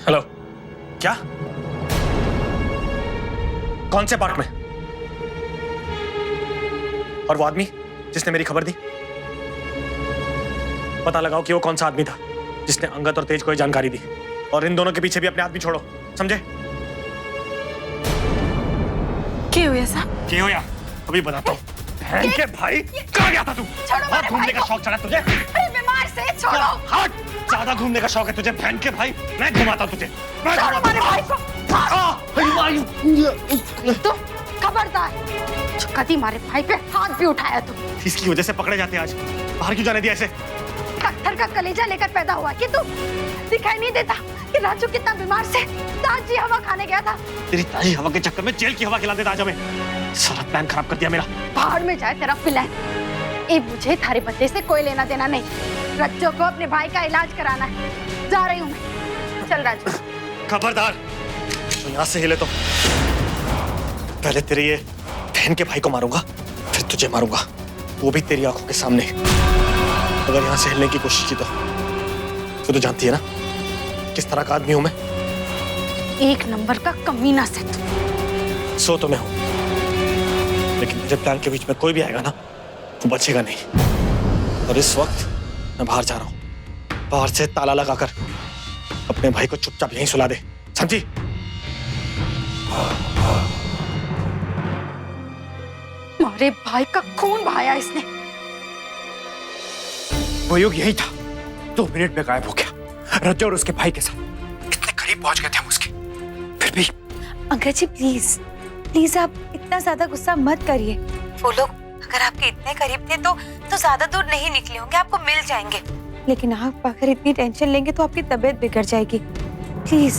Hello. क्या? कौन से पार्क में? और वो आदमी जिसने मेरी खबर दी? पता लगाओ कि वो कौन सा आदमी था जिसने अंगद और तेज को ये जानकारी दी। और इन दोनों के पीछे भी अपने आदमी छोड़ो, समझे? क्या हुआ साहब? क्या हुआ? अभी बताता हूँ। बहन के भाई, कहाँ गया था तू? बहुत घूमने का शौक चढ़ा तुझे? अरे बीमार से छोड़ो। हट! ज्यादा घूमने का शौक है तुझे बहन के भाई। मैं घुमाता हूँ तुझे। छोड़ो मेरे भाई को। तो खबरदार, जो कभी हमारे भाई पे हाथ भी उठाया तो इसकी वजह से पकड़े जाते हैं आज। बाहर क्यों जाने दिया ऐसे? पत्थर का कलेजा लेकर पैदा हुआ कि तू दिखाई नहीं देता कि राजू कितना बीमार से ताजी हवा खाने गया था। तेरी ताजी हवा के चक्कर में जेल की हवा खिला देता आज हमें। सारा प्लान खराब कर दिया मेरा। बाहर में जाए तेरा प्लान। ये मुझे थारे बदले से कोई लेना देना नहीं। रज्जो को अपने भाई का इलाज कराना है। जा रही हूँ मैं। चल राजू। खबरदार, तो यहाँ से हिले तो पहले तेरे ये बहन के भाई को मारूंगा, फिर तुझे मारूंगा, वो भी तेरी आंखों के सामने। अगर यहाँ से हिलने की कोशिश की तो जानती है ना किस तरह का आदमी हूं मैं। एक नंबर का कमीना से तू। सो तो मैं हूं, लेकिन मेरे प्लान के बीच में कोई भी आएगा ना, वो बचेगा नहीं। और इस वक्त मैं बाहर जा रहा हूं। बाहर से ताला लगाकर अपने भाई को चुपचाप यहीं सुला दे, समझी? हमारे भाई का खून बहाया इसने। वो युग यही था, 2 मिनट में गायब हो गया। रज्जो और उसके भाई के साथ कितने करीब पहुंच गए थे हम उसके, फिर भी। अंकल जी प्लीज प्लीज आप इतना ज्यादा गुस्सा मत करिए। वो लोग अगर आपके इतने करीब थे तो ज्यादा दूर नहीं निकले होंगे, आपको मिल जाएंगे। लेकिन आप अगर इतनी टेंशन लेंगे तो आपकी तबीयत बिगड़ जाएगी। प्लीज।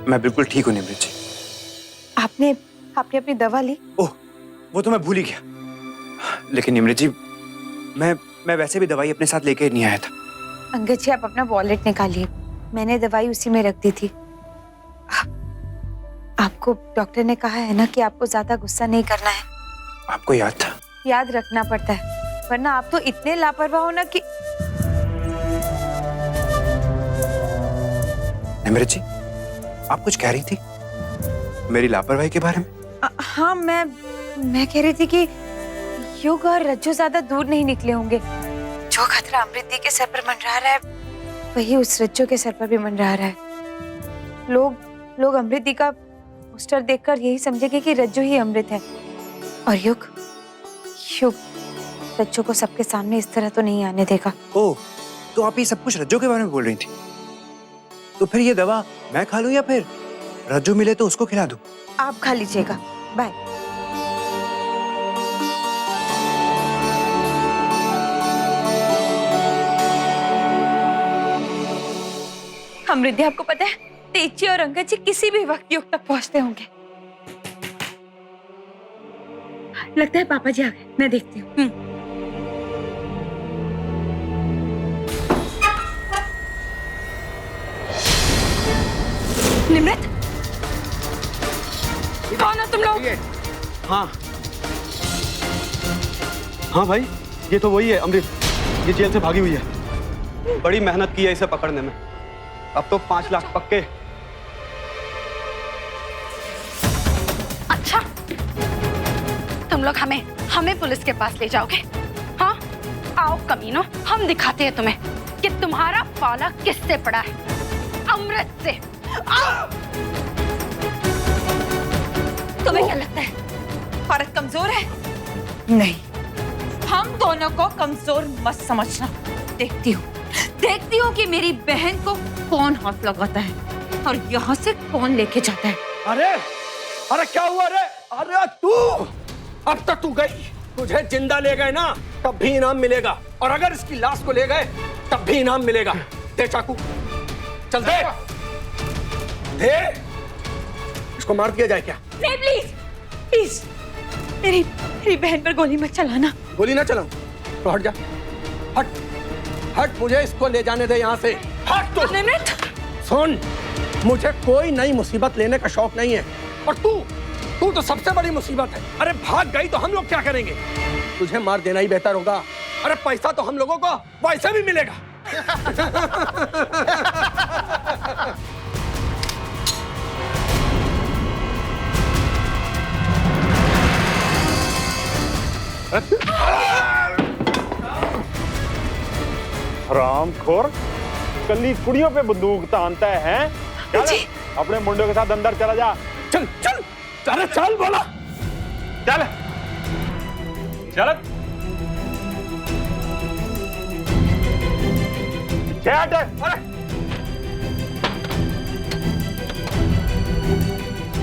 मैं बिल्कुल ठीक हूँ निमृत जी। आपने अपनी दवा ली? ओह, वो तो मैं भूल ही गया। लेकिन निमृत जी, मैं वैसे भी दवाई अपने साथ लेके नहीं आया था। अंकल जी आप अपना वॉलेट निकालिए, मैंने दवाई उसी में रख दी थी। आपको डॉक्टर ने कहा है ना कि आपको ज्यादा गुस्सा नहीं करना है। आपको याद था? याद रखना पड़ता है, वरना आप तो इतने लापरवाह हो ना कि। निमृत जी, आप कुछ कह रही थी मेरी लापरवाही के बारे में? हाँ, मैं कह रही थी कि युग और रज्जू ज्यादा दूर नहीं निकले होंगे। जो खतरा अमृति के सर पर मंडरा रहा है, वही उस रज्जू के सर पर भी मंडरा रहा है। लोग अमृति का पोस्टर देखकर यही समझेंगे कि रज्जू ही अमृत है। और युग रज्जू को सबके सामने इस तरह तो नहीं आने देगा। ओह, तो आप ये सब कुछ रज्जू के बारे में बोल रही थी? तो फिर ये दवा मैं खा लूं या फिर रज्जू मिले तो उसको खिला दूं? आप खा लीजिएगा। बाय। अमृति, आपको पता है तेजी और अंगद जी किसी भी वक्त युग तक पहुंचते होंगे। लगता है पापा जी आ गए, मैं देखती हूँ। निमृत, कौन हो तुम लोग? हाँ भाई, ये तो वही है अमृत। ये जेल से भागी हुई है। बड़ी मेहनत की है इसे पकड़ने में। अब तो 5 लाख पक्के। अच्छा, तुम लोग हमें पुलिस के पास ले जाओगे? हाँ, आओ कमीनो, हम दिखाते हैं तुम्हें कि तुम्हारा पाला किससे पड़ा है। अमृत से। आओ। तुम्हें क्या लगता है औरत कमजोर है? नहीं, हम दोनों को कमजोर मत समझना। देखती हूँ कि मेरी बहन को कौन हाथ लगाता है और यहाँ से कौन लेके जाता है। अरे क्या हुआ रे? अरे तू अब तक तू गई, तुझे जिंदा ले गए ना तब भी इनाम मिलेगा, और अगर इसकी लाश को ले गए तब भी इनाम मिलेगा। दे चाकू, चल दे। इसको मार दिया जाए क्या? नहीं, प्लीज मेरी बहन पर गोली मत चलाना। गोली ना चलाऊं तो हट जा। हट, मुझे इसको ले जाने दे यहाँ से। हट तो। सुन, मुझे कोई नई मुसीबत लेने का शौक नहीं है, और तू तो सबसे बड़ी मुसीबत है। अरे भाग गई तो हम लोग क्या करेंगे? तुझे मार देना ही बेहतर होगा। अरे पैसा तो हम लोगों को वैसे भी मिलेगा। हरामखोर, कली कुड़ियों पे बंदूक तानता है। चल अपने मुंडों के साथ अंदर चला जा। चल चल चल चल बोला चल चल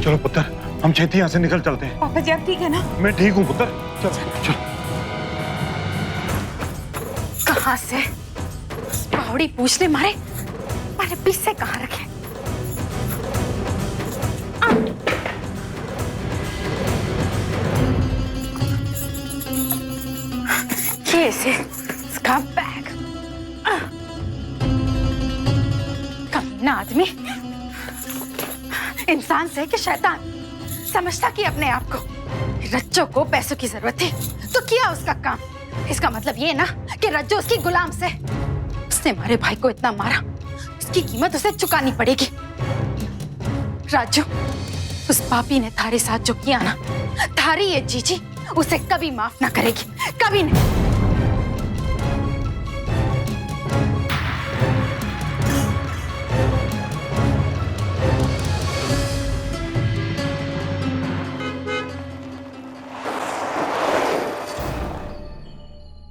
चलो पुत्र, हम छेती यहाँ से निकल चलते हैं। पापा जी आप ठीक है ना? मैं ठीक हूँ पुत्र, चल चल। कहाँ से बावड़ी पूछने मारे मारे बीच से कहाँ रखे? ये से इसका बैग। कमीना आदमी, इंसान से कि शैतान, समझता कि अपने आप को। रज्जो को पैसों की जरूरत थी तो किया उसका काम। इसका मतलब ये ना कि रज्जो उसकी गुलाम से। उसने हमारे भाई को इतना मारा, इसकी कीमत उसे चुकानी पड़ेगी। राजू, उस पापी ने थारे साथ जो किया ना, थारी ये जीजी उसे कभी माफ ना करेगी, कभी नहीं।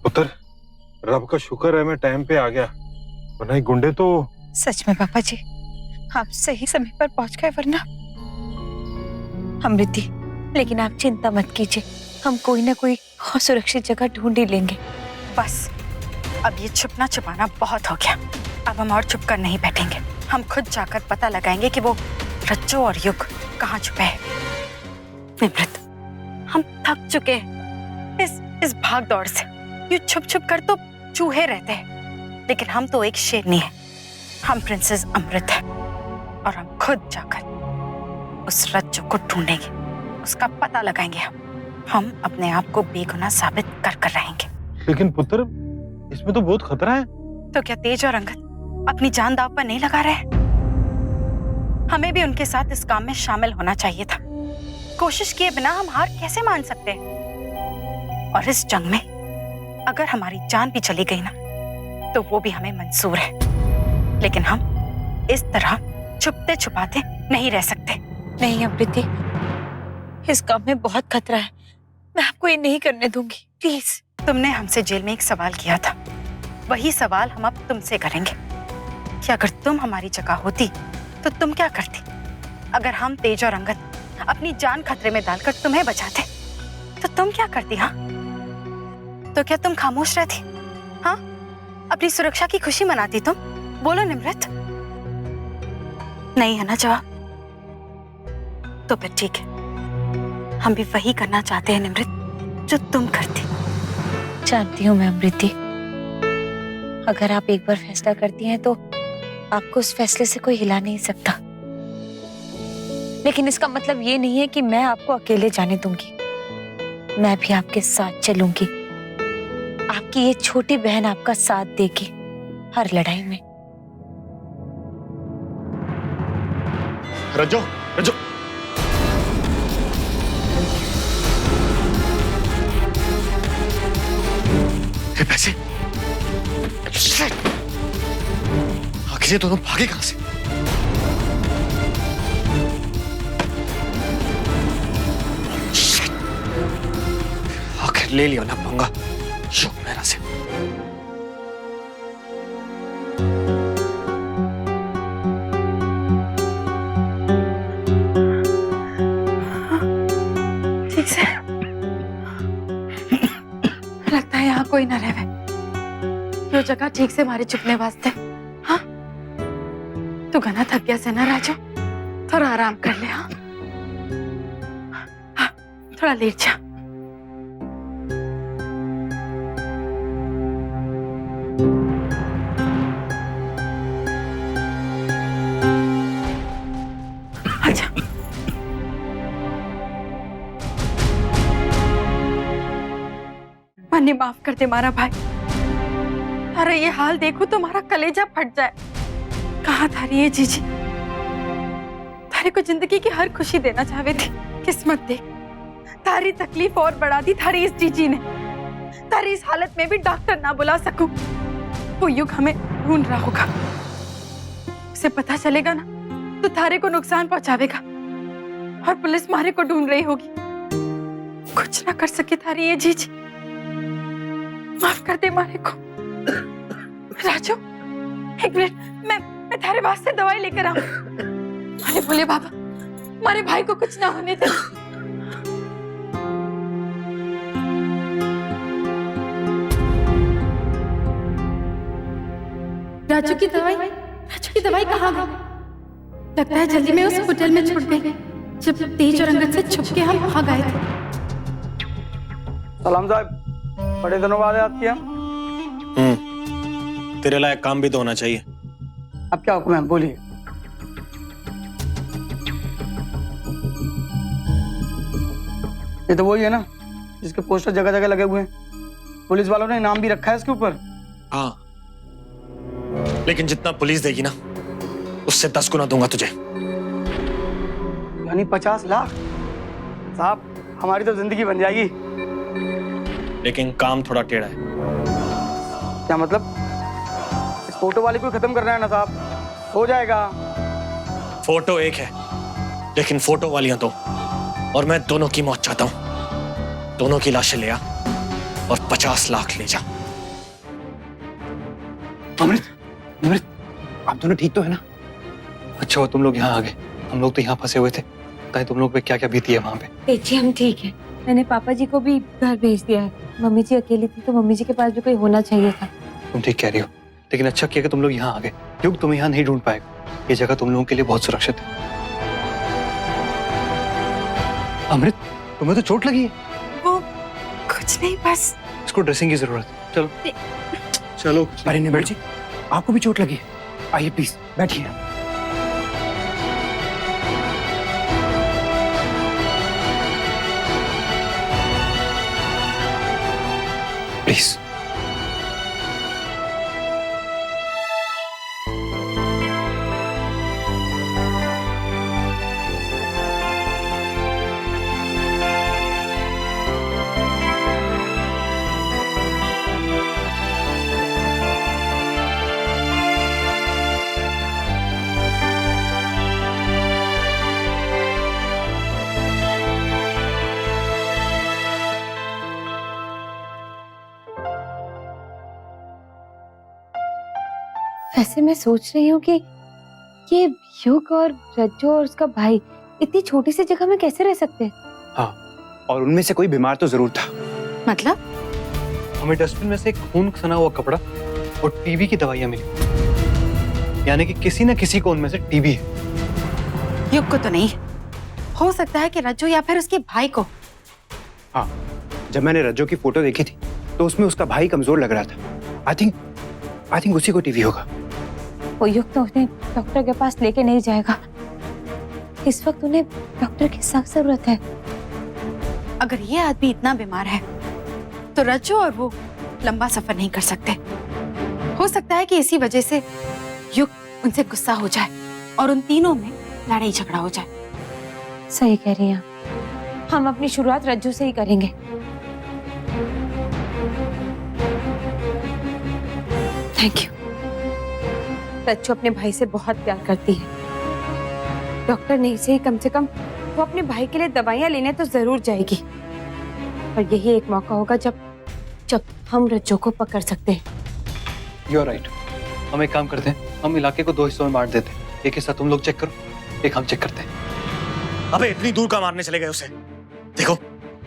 पुत्र, रब का शुक्र है मैं टाइम पे आ गया, वरना ये गुंडे तो। सच में पापा जी, आप सही समय पर पहुंच गए, वरना। अमृति, लेकिन आप चिंता मत कीजिए, हम कोई ना कोई सुरक्षित जगह ढूंढ ही लेंगे। बस अब ये छुपना छुपाना बहुत हो गया। अब हम और छुप कर नहीं बैठेंगे। हम खुद जाकर पता लगाएंगे कि वो रज्जो और युग कहाँ छुपे हैं। निमृत, हम थक चुके हैं इस भाग दौड़ से। ये छुप छुप कर तो चूहे रहते हैं, लेकिन हम तो एक शेरनी है। हम प्रिंसेस अमृत है और हम खुद जाकर उस रज्जो को ढूंढेंगे, उसका पता लगाएंगे। हम अपने आप को बेगुनाह साबित कर रहेंगे। लेकिन पुत्र, इसमें तो बहुत खतरा है। तो क्या तेज और अंगद अपनी जान दांव पर नहीं लगा रहे? हमें भी उनके साथ इस काम में शामिल होना चाहिए था। कोशिश किए बिना हम हार कैसे मान सकते हैं? और इस जंग में अगर हमारी जान भी चली गई ना, तो वो भी हमें मंजूर है। लेकिन हम इस तरह छुपते छुपाते नहीं रह सकते। नहीं अमृति, इस काम में बहुत खतरा है, मैं आपको ये नहीं करने दूंगी, प्लीज। तुमने हमसे जेल में एक सवाल किया था, वही सवाल हम अब तुमसे करेंगे कि अगर तुम हमारी जगह होती तो तुम क्या करती? अगर हम तेज और अंगद अपनी जान खतरे में डालकर तुम्हें बचाते तो तुम क्या करती? हाँ, तो क्या तुम खामोश रहती? हाँ, अपनी सुरक्षा की खुशी मनाती तुम? बोलो निमृत। नहीं है ना जवाब? तो फिर ठीक है, हम भी वही करना चाहते हैं निमृत जो तुम करती। जानती हूँ मैं अमृति, अगर आप एक बार फैसला करती हैं तो आपको उस फैसले से कोई हिला नहीं सकता। लेकिन इसका मतलब ये नहीं है कि मैं आपको अकेले जाने दूंगी। मैं भी आपके साथ चलूंगी। आपकी ये छोटी बहन आपका साथ देगी हर लड़ाई में। रज्जो, रज्जो, ये पैसे, आखिर ये दोनों भागे कहां से? आखिर ले लिया ना पंगा युग मेरा से। ठीक से लगता है यहाँ कोई ना रहे। यो जगह ठीक से हमारे छुपने वास्ते। हाँ, तू घना थक गया से ना राजू, थोड़ा आराम कर ले। हाँ, हाँ, थोड़ा लेट जा। अच्छा, मन्ने माफ कर दे मारा भाई। अरे ये हाल देखो तो हमारा कलेजा फट जाए। कहाँ था ये जीजी? थारे को जिंदगी की हर खुशी देना चाहवे थी। किस्मत देख, थारी तकलीफ और बढ़ा दी थारी इस जीजी ने। तारी इस हालत में भी डॉक्टर ना बुला सकूं, वो युग हमें ढूंढ रहा होगा। उसे पता चलेगा ना तो थारे को नुकसान पहुंचावेगा और पुलिस मारे को ढूंढ रही होगी। कुछ ना कर सके थारी ये जीजी, माफ कर दे मारे को। राजू एक मिनट, मैं थारे वास्ते दवाई लेकर आऊं। अरे बोले बाबा, हमारे भाई को कुछ ना होने दे। राजू की दवाई कहाँ गई? लगता है जल्दी में उस होटल में छूट गई जब तेज और अंगद से छुप के हम वहां गए थे। सलाम साहब, बड़े दिनों बाद याद किया। तेरे लायक काम भी तो होना चाहिए। अब क्या हुक्म है, बोलिए। ये तो वही है ना जिसके पोस्टर जगह जगह लगे हुए हैं। पुलिस वालों ने इनाम भी रखा है इसके ऊपर। हाँ, लेकिन जितना पुलिस देगी ना उससे 10 गुना दूंगा तुझे। यानी 50 लाख? साहब, हमारी तो जिंदगी बन जाएगी। लेकिन काम थोड़ा टेढ़ा है। क्या मतलब? इस फोटो वाले को खत्म करना है ना साहब? हो जाएगा। फोटो एक है, लेकिन फोटो वालियां दो, और मैं दोनों की मौत चाहता हूं। दोनों की लाशें ले आ और 50 लाख ले जा। अमृत, अमृत, आप दोनों ठीक तो है ना? अच्छा हुआ तुम लोग यहाँ आ गए, हम लोग तो यहाँ फंसे हुए थे। ताकि तुम लोग पे क्या क्या बीती है वहाँ पे। जी हम ठीक है। मैंने पापा जी को भी घर भेज दिया है। मम्मी जी अकेली थी तो मम्मी जी के पास भी कोई होना चाहिए था। तुम ठीक कह रही हो, लेकिन अच्छा किया कि तुम लोग यहाँ आ गए। युग तुम्हें यहाँ नहीं ढूंढ पाएगा। ये जगह तुम लोगों के लिए बहुत सुरक्षित है। अमृत, तुम्हें तो चोट लगी है। वो कुछ नहीं, बस इसको ड्रेसिंग की जरूरत है। चलो चलो। अरे निमेर जी, आपको भी चोट लगी है? आइए प्लीज बैठिए। प्लीज। वैसे मैं सोच रही हूँ कि ये युग और रज्जू और उसका भाई इतनी छोटी सी जगह में कैसे रह सकते हैं? हाँ, और उनमें से कोई बीमार तो जरूर था। मतलब? हमें डस्टबिन में से एक खून सना हुआ कपड़ा और टीबी की दवाइयाँ मिली, यानी कि किसी न किसी को उनमें से टीबी है। युग को तो नहीं, हो सकता है कि रज्जू या फिर उसके भाई को। हाँ, जब मैंने रज्जू की फोटो देखी थी तो उसमें उसका भाई कमजोर लग रहा था। आई थिंक उसी को टीबी होगा। वो युग तो उन्हें डॉक्टर के पास लेके नहीं जाएगा। इस वक्त उन्हें डॉक्टर की सख्त जरूरत है। अगर ये आदमी इतना बीमार है तो रज्जू और वो लंबा सफर नहीं कर सकते। हो सकता है कि इसी वजह से युग उनसे गुस्सा हो जाए और उन तीनों में लड़ाई झगड़ा हो जाए। सही कह रही हैं, हम अपनी शुरुआत रज्जू से ही करेंगे। Thank you. रज्जू अपने भाई से बहुत प्यार करती है। डॉक्टर नहीं सही, कम से कम वो अपने भाई के लिए दवाइयां लेने तो जरूर जाएगी। और यही एक मौका होगा जब हम रज्जू को पकड़ सकते हैं। You're right. हम एक काम करते हैं, हम इलाके को 2 हिस्सों में बांट देते हैं। एक हिस्सा तुम लोग चेक करो, एक हम चेक करते हैं। अबे इतनी दूर का मारने चले गए उसे? देखो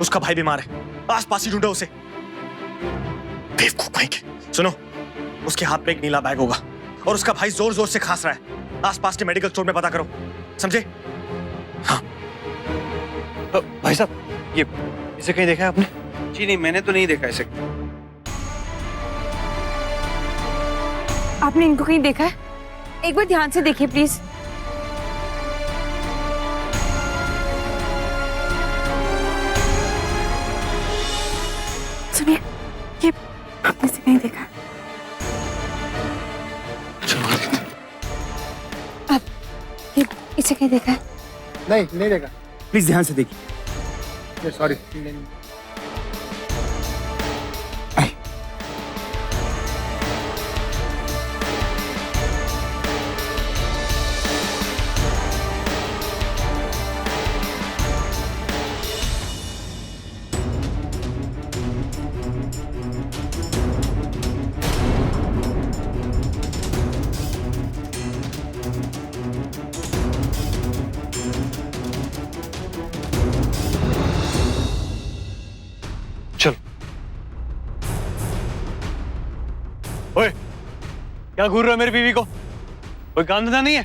उसका भाई बीमार है, आस पास ही ढूंढो उसे। बेवकूफ कहीं के। सुनो, उसके हाथ में एक नीला बैग होगा और उसका भाई जोर जोर से खांस रहा है। आसपास के मेडिकल स्टोर में पता करो, समझे? हाँ। भाई साहब, ये इसे कहीं देखा है आपने? जी नहीं, मैंने तो नहीं देखा इसे। आपने इनको कहीं देखा है? एक बार ध्यान से देखिए प्लीज। सुनिए, ये आपने से नहीं देखा। अब ये इसे कहीं देखा है? नहीं देखा। प्लीज ध्यान से देखिए। सॉरी। क्या घूर रहे हो मेरी बीवी को? कोई काम धंधा नहीं है?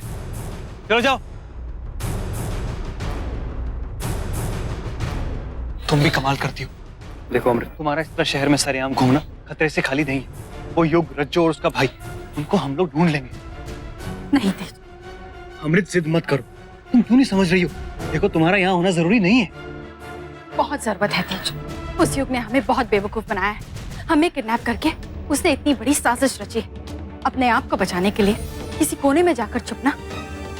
चलो जाओ। तुम भी कमाल करती हो। देखो अमृत, तुम्हारा इस तरह शहर में सरेआम घूमना खतरे से खाली नहीं है। वो युग, रज्जो और उसका भाई, उनको हम लोग ढूंढ लेंगे। नहीं तेज, अमृत जिद मत करो। तुम क्यों नहीं समझ रही हो? देखो तुम्हारा यहाँ होना जरूरी नहीं है। बहुत जरूरत है तेज। उस युग ने हमें बहुत बेवकूफ बनाया है। हमें किडनैप करके उसने इतनी बड़ी साजिश रची है। अपने आप को बचाने के लिए किसी कोने में जाकर छुपना,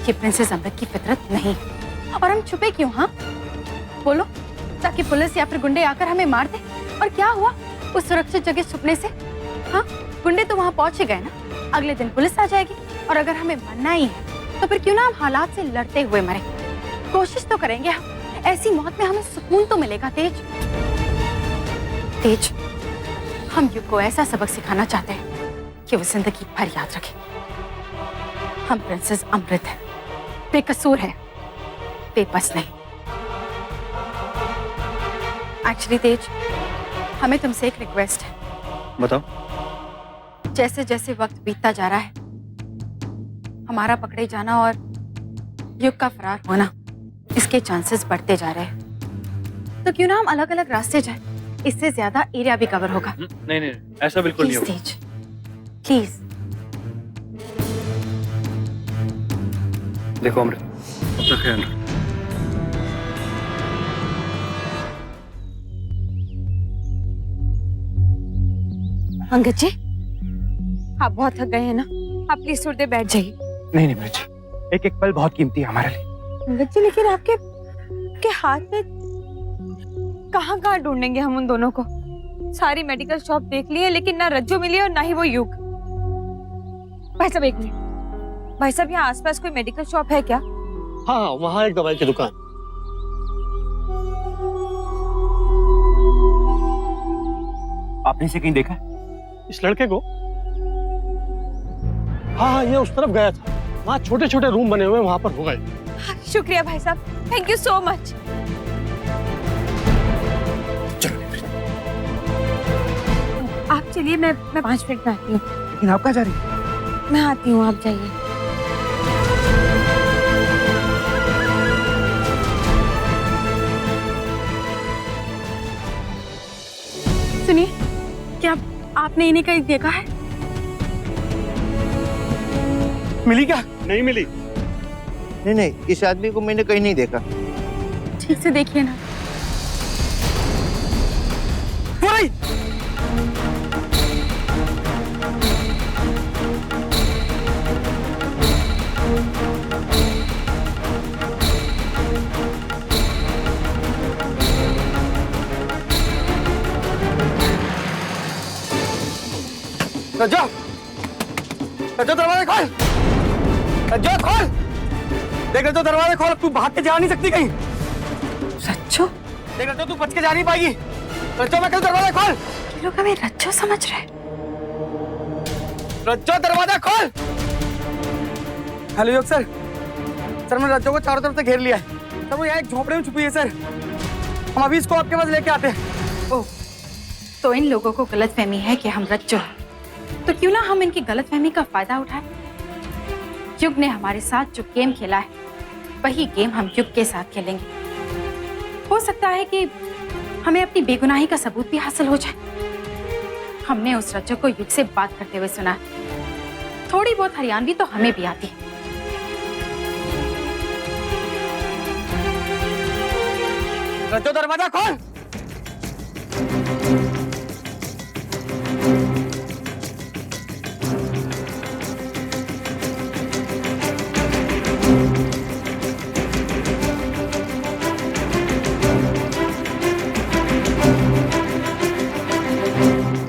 ये प्रिंसेस अमृत की फितरत नहीं। और हम छुपे क्यों? हाँ बोलो, ताकि पुलिस या फिर गुंडे आकर हमें मार दे। और क्या हुआ उस सुरक्षित जगह छुपने से? हाँ, गुंडे तो वहां पहुंच ही गए ना। अगले दिन पुलिस आ जाएगी। और अगर हमें मरना ही है तो फिर क्यों ना हम हालात से लड़ते हुए मरे। कोशिश तो करेंगे हम। ऐसी मौत में हमें सुकून तो मिलेगा। तेज, तेज, हम युग को ऐसा सबक सिखाना चाहते हैं कि वो जिंदगी भर याद रखे। हम प्रिंसेस अमृत हैं, बेकसूर हैं, बेबस नहीं। एक्चुअली तेज, हमें तुमसे एक रिक्वेस्ट है। बताओ। जैसे जैसे वक्त बीतता जा रहा है, हमारा पकड़े जाना और युग का फरार होना, इसके चांसेस बढ़ते जा रहे हैं। तो क्यों ना हम अलग अलग रास्ते जाएं? इससे ज्यादा एरिया भी कवर होगा। नहीं नहीं, ऐसा बिल्कुल नहीं होगा। तेज, प्लीज। देखो अमृत, अपना ख्याल रखो। अंगद जी, आप बहुत थक गए हैं ना, आप प्लीज थोड़ी देर बैठ जाइए। नहीं नहीं अमृत जी, एक एक पल बहुत कीमती है हमारे लिए। अंगद जी, लेकिन आपके के हाथ में कहाँ कहाँ ढूंढेंगे हम उन दोनों को? सारी मेडिकल शॉप देख ली है, लेकिन ना रज्जो मिली और ना ही वो युग। भाई साहब एक मिनट, भाई साहब यहाँ आसपास कोई मेडिकल शॉप है क्या? हाँ, वहाँ एक दवाई की दुकान। आपने इसे कहीं देखा? इस लड़के को? हाँ, ये उस तरफ गया था। वहाँ छोटे छोटे रूम बने हुए, वहाँ पर होगा। शुक्रिया भाई साहब, थैंक यू सो मच। आप चलिए, मैं 5 मिनट में आती हूँ। लेकिन आप कहाँ जा रही हैं? मैं आती हूँ, आप जाइए। सुनिए, क्या आपने इन्हें कहीं देखा है? मिली क्या? नहीं मिली। नहीं नहीं, इस आदमी को मैंने कहीं नहीं देखा। ठीक से देखिए ना। रज्जो, रज्जो दरवाजा खोल। रज्जो खोल। देख रज्जो दरवाजा खोल, तू भाग के जा नहीं सकती कहीं। रज्जो? देख रज्जो, तू बच के जा नहीं पाएगी। रज्जो, मैं कहूँ दरवाजा खोल। ये लोग हमें रज्जो समझ रहे हैं। रज्जो दरवाजा खोल। हेलो योग सर। सर, मैंने रज्जो को चारों तरफ से घेर लिया है। सर, वो यहाँ एक झोपड़े में छुपी है सर। हम अभी इसको आपके पास लेके आते हैं। ओह, तो इन लोगों को गलतफहमी है कि हम रज्जो हैं। तो क्यों ना हम इनकी गलतफहमी का फायदा उठाएं? युग ने हमारे साथ जो गेम खेला है, वही गेम हम युग के साथ खेलेंगे। हो सकता है कि हमें अपनी बेगुनाही का सबूत भी हासिल हो जाए। हमने उस रज्जो को युग से बात करते हुए सुना है। थोड़ी बहुत हरियाणवी तो हमें भी आती है। रज्जो दरवाजा खोल।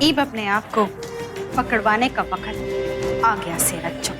ईब अपने आप को पकड़वाने का वक्त आ गया से रज्जो।